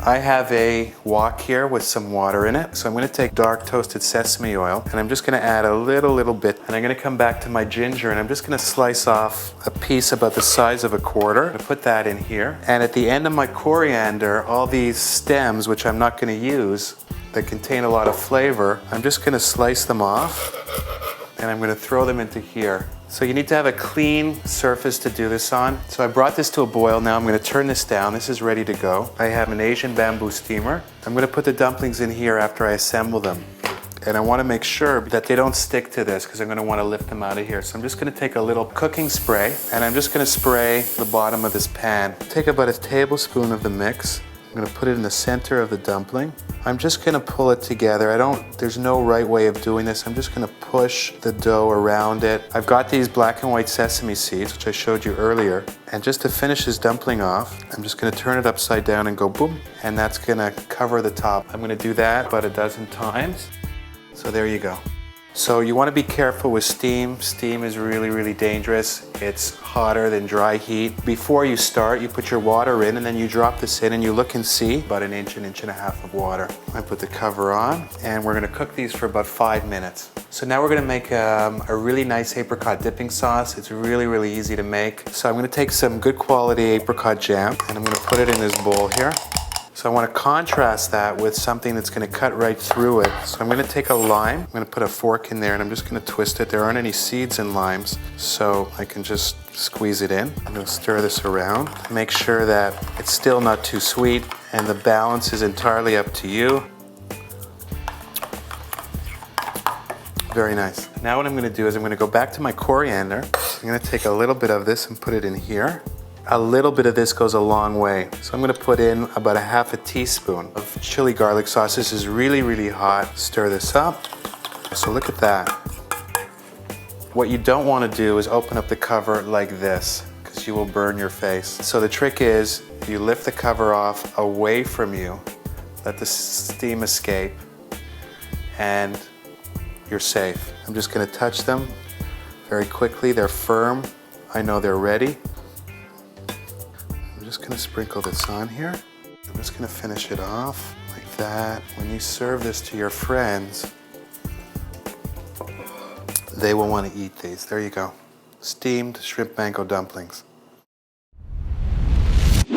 I have a wok here with some water in it. So I'm gonna take dark toasted sesame oil and I'm just gonna add a little bit. And I'm gonna come back to my ginger and I'm just gonna slice off a piece about the size of a quarter. I'm gonna put that in here. And at the end of my coriander, all these stems, which I'm not gonna use, that contain a lot of flavor, I'm just gonna slice them off and I'm gonna throw them into here. So you need to have a clean surface to do this on. So I brought this to a boil. Now I'm gonna turn this down. This is ready to go. I have an Asian bamboo steamer. I'm gonna put the dumplings in here after I assemble them. And I wanna make sure that they don't stick to this because I'm gonna wanna lift them out of here. So I'm just gonna take a little cooking spray and I'm just gonna spray the bottom of this pan. Take about a tablespoon of the mix. I'm gonna put it in the center of the dumpling. I'm just gonna pull it together. There's no right way of doing this. I'm just gonna push the dough around it. I've got these black and white sesame seeds, which I showed you earlier. And just to finish this dumpling off, I'm just gonna turn it upside down and go boom. And that's gonna cover the top. I'm gonna do that about a dozen times. So there you go. So you want to be careful with steam. Steam is really dangerous. It's hotter than dry heat. Before you start, you put your water in and then you drop this in and you look and see about an inch and a half of water. I put the cover on and we're going to cook these for about 5 minutes. So now we're going to make a really nice apricot dipping sauce. It's really easy to make. So I'm going to take some good quality apricot jam and I'm going to put it in this bowl here. So I want to contrast that with something that's going to cut right through it. So I'm going to take a lime, I'm going to put a fork in there and I'm just going to twist it. There aren't any seeds in limes, so I can just squeeze it in. I'm going to stir this around. Make sure that it's still not too sweet and the balance is entirely up to you. Very nice. Now what I'm going to do is I'm going to go back to my coriander. I'm going to take a little bit of this and put it in here. A little bit of this goes a long way. So I'm gonna put in about a half a teaspoon of chili garlic sauce. This is really hot. Stir this up. So look at that. What you don't wanna do is open up the cover like this because you will burn your face. So the trick is you lift the cover off away from you, let the steam escape, and you're safe. I'm just gonna touch them very quickly. They're firm. I know they're ready. I'm just gonna sprinkle this on here. I'm just gonna finish it off like that. When you serve this to your friends, they will want to eat these. There you go. Steamed shrimp mango dumplings.